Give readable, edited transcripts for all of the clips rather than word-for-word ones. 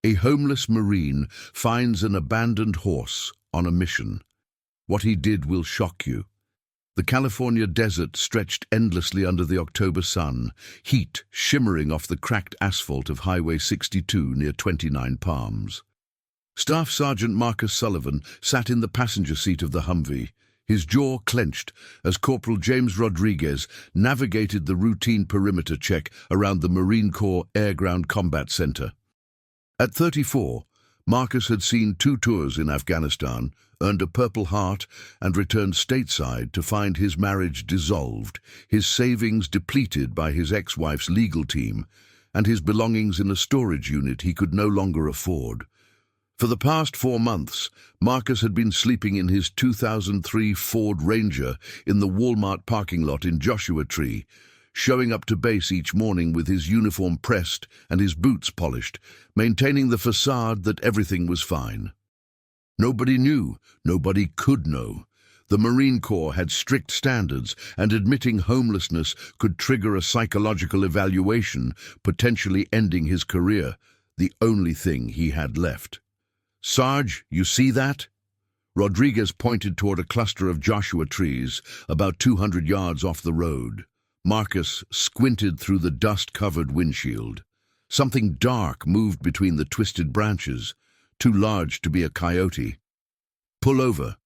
A homeless Marine finds an abandoned horse on a mission. What he did will shock you. The California desert stretched endlessly under the October sun, heat shimmering off the cracked asphalt of Highway 62 near 29 Palms. Staff Sergeant Marcus Sullivan sat in the passenger seat of the Humvee, his jaw clenched as Corporal James Rodriguez navigated the routine perimeter check around the Marine Corps Air Ground Combat Center. At 34, Marcus had seen 2 tours in Afghanistan, earned a Purple Heart, and returned stateside to find his marriage dissolved, his savings depleted by his ex-wife's legal team, and his belongings in a storage unit he could no longer afford. For the past 4 months, Marcus had been sleeping in his 2003 Ford Ranger in the Walmart parking lot in Joshua Tree, showing up to base each morning with his uniform pressed and his boots polished, maintaining the facade that everything was fine. Nobody knew, nobody could know. The Marine Corps had strict standards, and admitting homelessness could trigger a psychological evaluation, potentially ending his career, the only thing he had left. "Sarge, you see that?" Rodriguez pointed toward a cluster of Joshua trees, about 200 yards off the road. Marcus squinted through the dust-covered windshield. Something dark moved between the twisted branches, too large to be a coyote. "Pull over."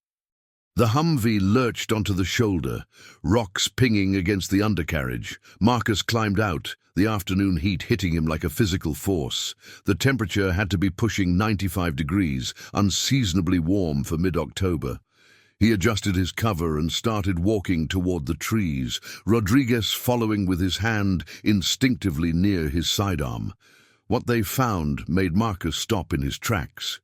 The Humvee lurched onto the shoulder, rocks pinging against the undercarriage. Marcus climbed out, the afternoon heat hitting him like a physical force. The temperature had to be pushing 95 degrees, unseasonably warm for mid-October. He adjusted his cover and started walking toward the trees, Rodriguez following with his hand instinctively near his sidearm. What they found made Marcus stop in his tracks.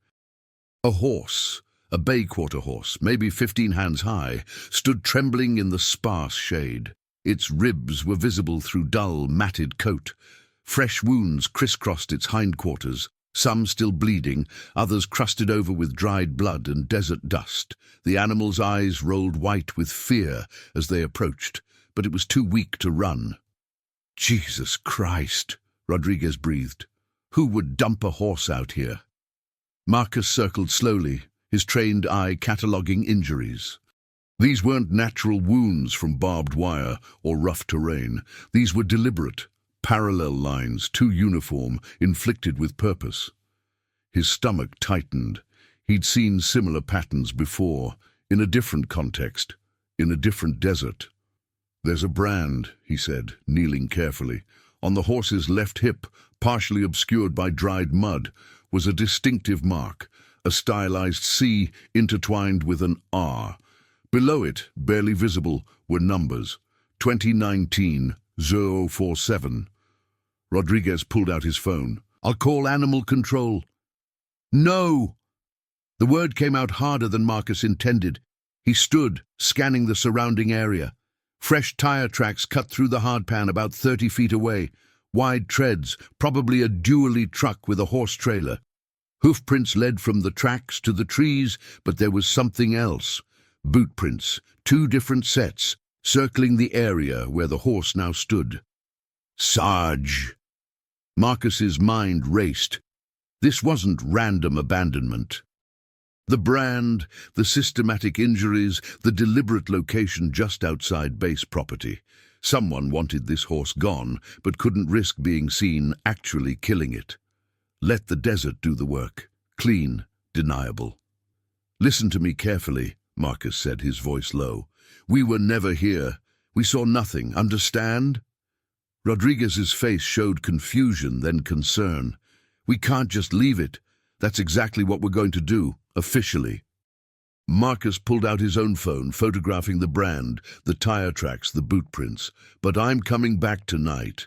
A horse, a bay quarter horse, maybe 15 hands high, stood trembling in the sparse shade. Its ribs were visible through dull, matted coat. Fresh wounds crisscrossed its hindquarters, some still bleeding, others crusted over with dried blood and desert dust. The animal's eyes rolled white with fear as they approached, but it was too weak to run. "Jesus Christ," Rodriguez breathed. "Who would dump a horse out here?" Marcus circled slowly, his trained eye cataloguing injuries. These weren't natural wounds from barbed wire or rough terrain. These were deliberate, parallel lines, too uniform, inflicted with purpose. His stomach tightened. He'd seen similar patterns before, in a different context, in a different desert. "There's a brand," he said, kneeling carefully. On the horse's left hip, partially obscured by dried mud, was a distinctive mark, a stylized C intertwined with an R. Below it, barely visible, were numbers, 2019-047. Rodriguez pulled out his phone. "I'll call animal control." "No!" The word came out harder than Marcus intended. He stood, scanning the surrounding area. Fresh tire tracks cut through the hardpan about 30 feet away. Wide treads, probably a dually truck with a horse trailer. Hoofprints led from the tracks to the trees, but there was something else. Boot prints, 2 different sets, circling the area where the horse now stood. "Sarge!" Marcus's mind raced. This wasn't random abandonment. The brand, the systematic injuries, the deliberate location just outside base property. Someone wanted this horse gone, but couldn't risk being seen actually killing it. Let the desert do the work. Clean, deniable. "Listen to me carefully," Marcus said, his voice low. "We were never here. We saw nothing, understand?" Rodriguez's face showed confusion, then concern. "We can't just leave it. That's exactly what we're going to do, officially." Marcus pulled out his own phone, photographing the brand, the tire tracks, the boot prints. "But I'm coming back tonight."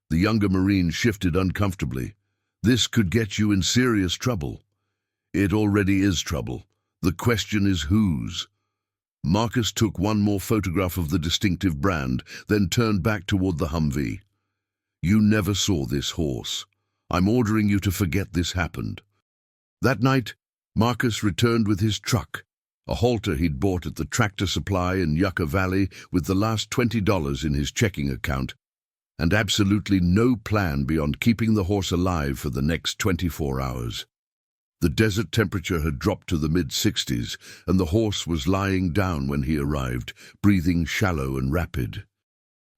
The younger Marine shifted uncomfortably. "This could get you in serious trouble." "It already is trouble. The question is whose." Marcus took one more photograph of the distinctive brand, then turned back toward the Humvee. "You never saw this horse. I'm ordering you to forget this happened." That night, Marcus returned with his truck, a halter he'd bought at the Tractor Supply in Yucca Valley with the last $20 in his checking account. and absolutely no plan beyond keeping the horse alive for the next 24 hours. The desert temperature had dropped to the mid-60s, and the horse was lying down when he arrived, breathing shallow and rapid.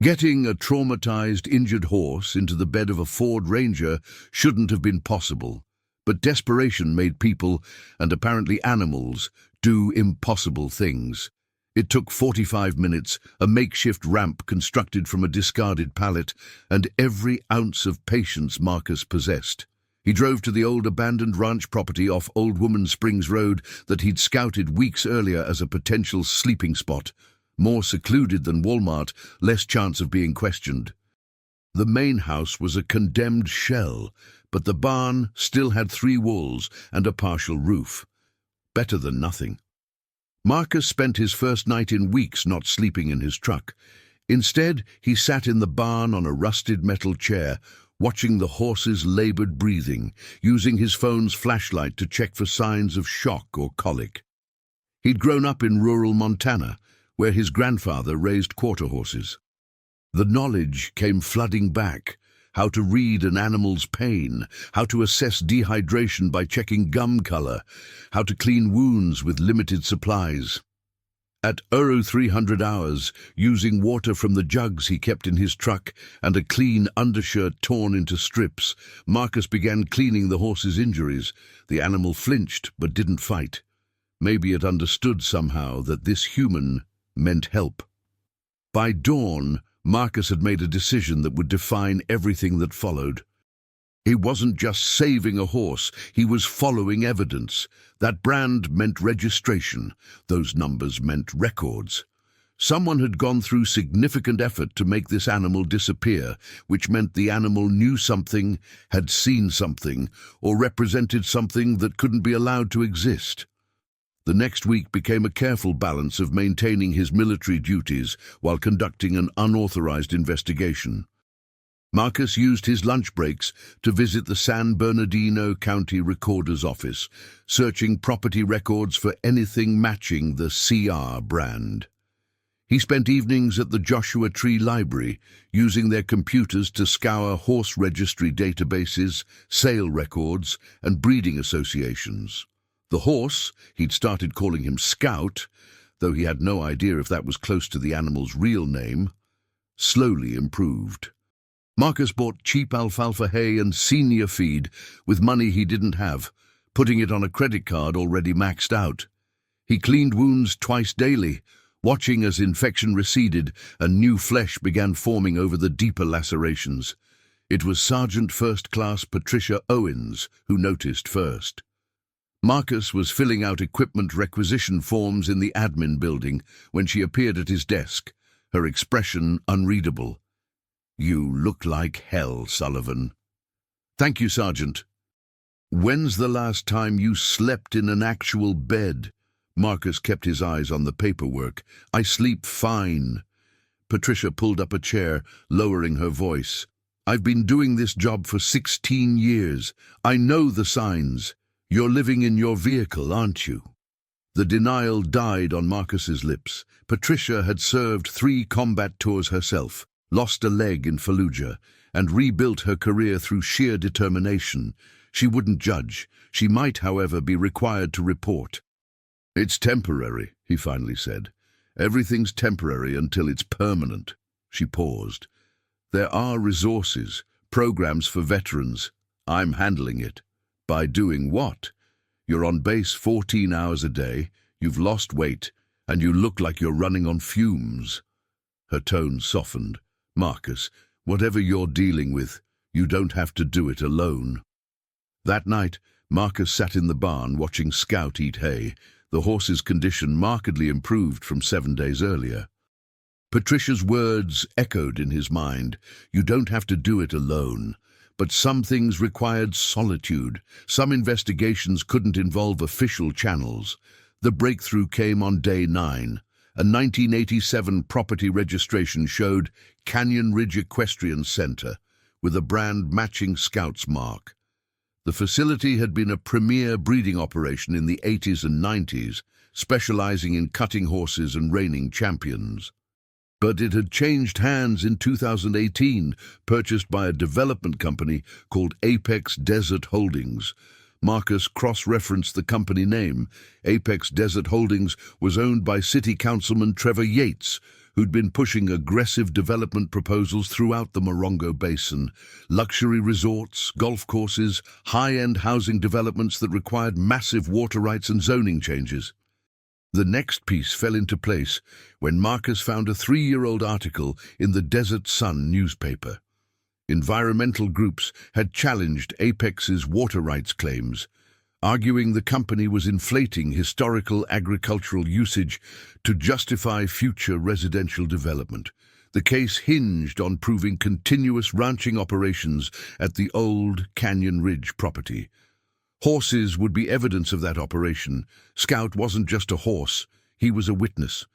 Getting a traumatized, injured horse into the bed of a Ford Ranger shouldn't have been possible, but desperation made people, and apparently animals, do impossible things. It took 45 minutes, a makeshift ramp constructed from a discarded pallet, and every ounce of patience Marcus possessed. He drove to the old abandoned ranch property off Old Woman Springs Road that he'd scouted weeks earlier as a potential sleeping spot. More secluded than Walmart, less chance of being questioned. The main house was a condemned shell, but the barn still had 3 walls and a partial roof. Better than nothing. Marcus spent his first night in weeks not sleeping in his truck. Instead, he sat in the barn on a rusted metal chair, watching the horse's labored breathing, using his phone's flashlight to check for signs of shock or colic. He'd grown up in rural Montana, where his grandfather raised quarter horses. The knowledge came flooding back: how to read an animal's pain, how to assess dehydration by checking gum color, how to clean wounds with limited supplies. At 300 hours, using water from the jugs he kept in his truck and a clean undershirt torn into strips, Marcus began cleaning the horse's injuries. The animal flinched but didn't fight. Maybe it understood somehow that this human meant help. By dawn, Marcus had made a decision that would define everything that followed. He wasn't just saving a horse, he was following evidence. That brand meant registration. Those numbers meant records. Someone had gone through significant effort to make this animal disappear, which meant the animal knew something, had seen something, or represented something that couldn't be allowed to exist. The next week became a careful balance of maintaining his military duties while conducting an unauthorized investigation. Marcus used his lunch breaks to visit the San Bernardino County Recorder's office, searching property records for anything matching the CR brand. He spent evenings at the Joshua Tree Library, using their computers to scour horse registry databases, sale records, and breeding associations. The horse, he'd started calling him Scout, though he had no idea if that was close to the animal's real name, slowly improved. Marcus bought cheap alfalfa hay and senior feed with money he didn't have, putting it on a credit card already maxed out. He cleaned wounds twice daily, watching as infection receded and new flesh began forming over the deeper lacerations. It was Sergeant First Class Patricia Owens who noticed first. Marcus was filling out equipment requisition forms in the admin building when she appeared at his desk, her expression unreadable. "You look like hell, Sullivan." "Thank you, Sergeant." "When's the last time you slept in an actual bed?" Marcus kept his eyes on the paperwork. "I sleep fine." Patricia pulled up a chair, lowering her voice. "I've been doing this job for 16 years. I know the signs. You're living in your vehicle, aren't you?" The denial died on Marcus's lips. Patricia had served 3 combat tours herself, lost a leg in Fallujah, and rebuilt her career through sheer determination. She wouldn't judge. She might, however, be required to report. "It's temporary," he finally said. "Everything's temporary until it's permanent." She paused. "There are resources, programs for veterans. I'm handling it." "By doing what? You're on base 14 hours a day, you've lost weight, and you look like you're running on fumes." Her tone softened. "Marcus, whatever you're dealing with, you don't have to do it alone." That night, Marcus sat in the barn watching Scout eat hay. The horse's condition markedly improved from 7 days earlier. Patricia's words echoed in his mind. You don't have to do it alone. But some things required solitude. Some investigations couldn't involve official channels. The breakthrough came on day 9. A 1987 property registration showed Canyon Ridge Equestrian Center, with a brand matching Scout's mark. The facility had been a premier breeding operation in the 80s and 90s, specializing in cutting horses and reigning champions. But it had changed hands in 2018, purchased by a development company called Apex Desert Holdings. Marcus cross-referenced the company name. Apex Desert Holdings was owned by City Councilman Trevor Yates, who'd been pushing aggressive development proposals throughout the Morongo Basin. Luxury resorts, golf courses, high-end housing developments that required massive water rights and zoning changes. The next piece fell into place when Marcus found a 3-year-old article in the Desert Sun newspaper. Environmental groups had challenged Apex's water rights claims, arguing the company was inflating historical agricultural usage to justify future residential development. The case hinged on proving continuous ranching operations at the old Canyon Ridge property. Horses would be evidence of that operation. Scout wasn't just a horse, he was a witness.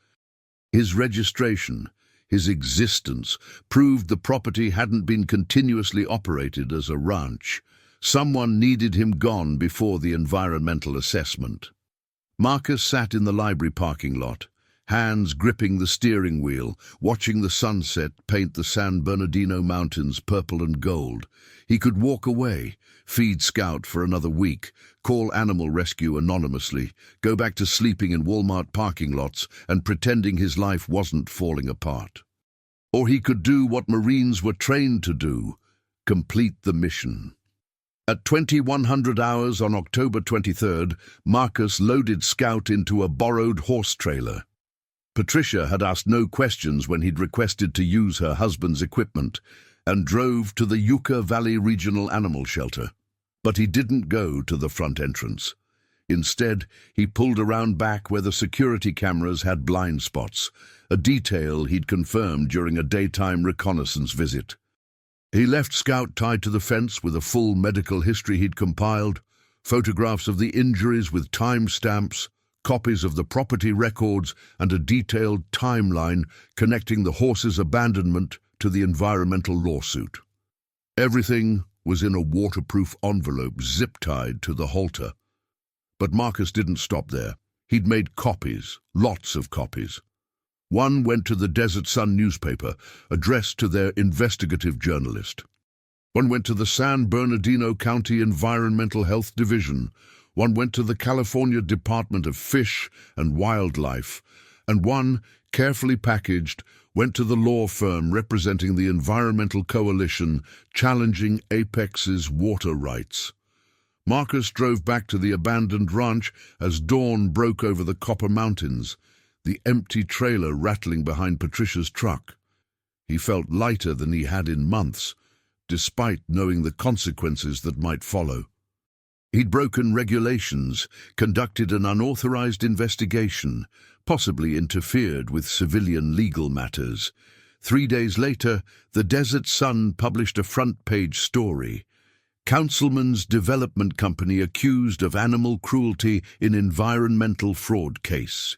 His registration, his existence, proved the property hadn't been continuously operated as a ranch. Someone needed him gone before the environmental assessment. Marcus sat in the library parking lot, hands gripping the steering wheel, watching the sunset paint the San Bernardino Mountains purple and gold. He could walk away, feed Scout for another week, call animal rescue anonymously, go back to sleeping in Walmart parking lots and pretending his life wasn't falling apart. Or he could do what Marines were trained to do, complete the mission. At 2100 hours on October 23rd, Marcus loaded Scout into a borrowed horse trailer. Patricia had asked no questions when he'd requested to use her husband's equipment and drove to the Yucca Valley Regional Animal Shelter. But he didn't go to the front entrance. Instead, he pulled around back where the security cameras had blind spots, a detail he'd confirmed during a daytime reconnaissance visit. He left Scout tied to the fence with a full medical history he'd compiled, photographs of the injuries with time stamps, copies of the property records, and a detailed timeline connecting the horse's abandonment to the environmental lawsuit. Everything was in a waterproof envelope zip-tied to the halter. But Marcus didn't stop there. He'd made copies, lots of copies. One went to the Desert Sun newspaper, addressed to their investigative journalist. One went to the San Bernardino County Environmental Health Division. One went to the California Department of Fish and Wildlife. And one, carefully packaged, went to the law firm representing the Environmental Coalition challenging Apex's water rights. Marcus drove back to the abandoned ranch as dawn broke over the Copper Mountains, the empty trailer rattling behind Patricia's truck. He felt lighter than he had in months, despite knowing the consequences that might follow. He'd broken regulations, conducted an unauthorized investigation, possibly interfered with civilian legal matters. 3 days later, the Desert Sun published a front-page story. Councilman's development company accused of animal cruelty in environmental fraud case.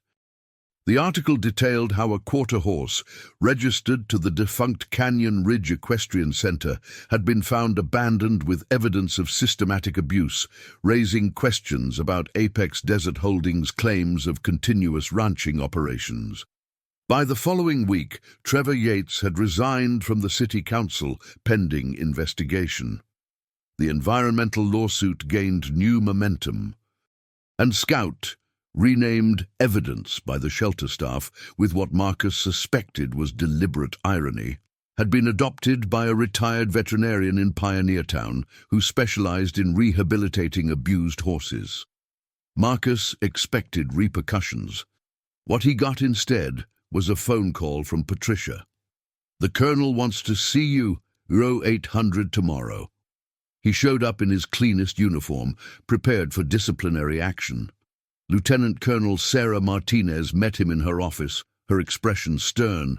The article detailed how a quarter horse, registered to the defunct Canyon Ridge Equestrian Center, had been found abandoned with evidence of systematic abuse, raising questions about Apex Desert Holdings' claims of continuous ranching operations. By the following week, Trevor Yates had resigned from the city council pending investigation. The environmental lawsuit gained new momentum. And Scout, renamed Evidence by the shelter staff with what Marcus suspected was deliberate irony, had been adopted by a retired veterinarian in Pioneer Town who specialized in rehabilitating abused horses. Marcus expected repercussions. What he got instead was a phone call from Patricia. "The Colonel wants to see you, row 800 tomorrow." He showed up in his cleanest uniform, prepared for disciplinary action. Lieutenant Colonel Sarah Martinez met him in her office, her expression stern.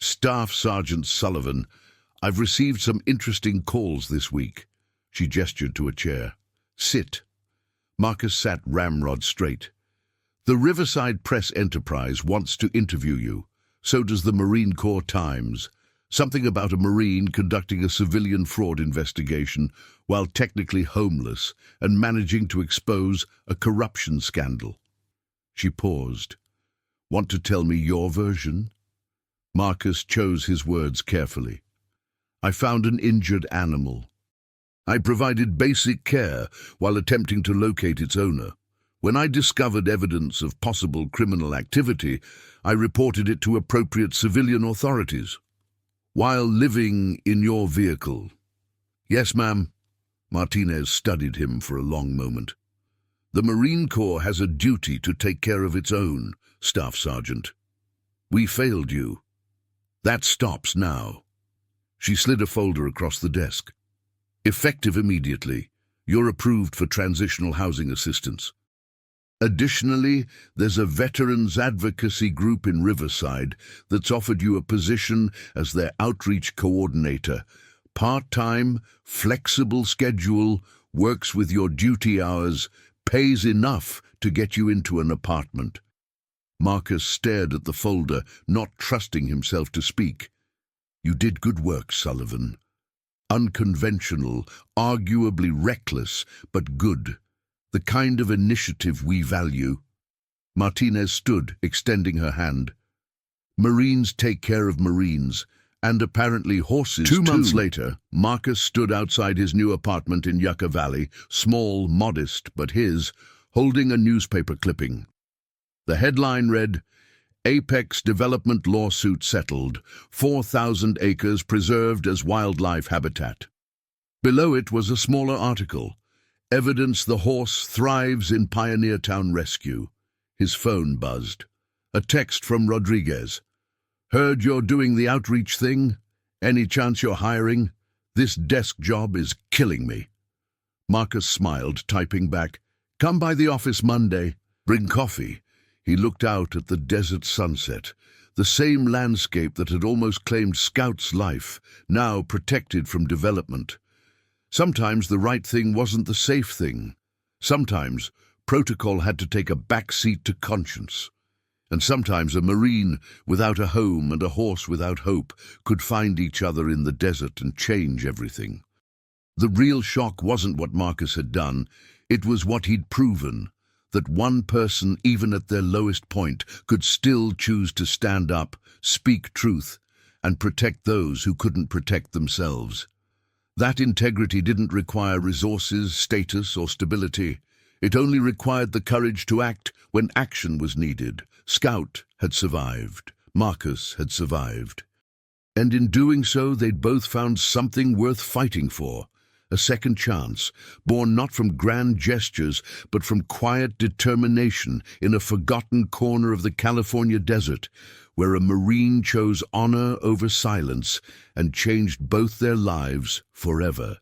"Staff Sergeant Sullivan, I've received some interesting calls this week." She gestured to a chair. "Sit." Marcus sat ramrod straight. "The Riverside Press Enterprise wants to interview you. So does the Marine Corps Times. Something about a Marine conducting a civilian fraud investigation while technically homeless and managing to expose a corruption scandal." She paused. "Want to tell me your version?" Marcus chose his words carefully. I found an injured animal. I provided basic care while attempting to locate its owner. When I discovered evidence of possible criminal activity, I reported it to appropriate civilian authorities. While living in your vehicle. Yes, ma'am. Martinez studied him for a long moment. The Marine Corps has a duty to take care of its own, Staff Sergeant. We failed you. That stops now. She slid a folder across the desk. Effective immediately. You're approved for transitional housing assistance. Additionally, there's a veterans advocacy group in Riverside that's offered you a position as their outreach coordinator. Part-time, flexible schedule, works with your duty hours, pays enough to get you into an apartment. Marcus stared at the folder, not trusting himself to speak. You did good work, Sullivan. Unconventional, arguably reckless, but good. The kind of initiative we value. Martinez stood, extending her hand. Marines take care of Marines, and apparently horses too. 2 months later, Marcus stood outside his new apartment in Yucca Valley, small, modest, but his, holding a newspaper clipping. The headline read, Apex Development Lawsuit Settled, 4,000 acres preserved as wildlife habitat. Below it was a smaller article, Evidence the horse thrives in Pioneer Town Rescue. His phone buzzed. A text from Rodriguez. Heard you're doing the outreach thing? Any chance you're hiring? This desk job is killing me. Marcus smiled, typing back, Come by the office Monday. Bring coffee. He looked out at the desert sunset, the same landscape that had almost claimed Scout's life, now protected from development. Sometimes the right thing wasn't the safe thing. Sometimes protocol had to take a back seat to conscience. And sometimes a Marine without a home and a horse without hope could find each other in the desert and change everything. The real shock wasn't what Marcus had done, it was what he'd proven, that one person, even at their lowest point, could still choose to stand up, speak truth, and protect those who couldn't protect themselves. That integrity didn't require resources, status, or stability. It only required the courage to act when action was needed. Scout had survived. Marcus had survived. And in doing so, they'd both found something worth fighting for. A second chance, born not from grand gestures, but from quiet determination in a forgotten corner of the California desert, where a Marine chose honor over silence and changed both their lives forever.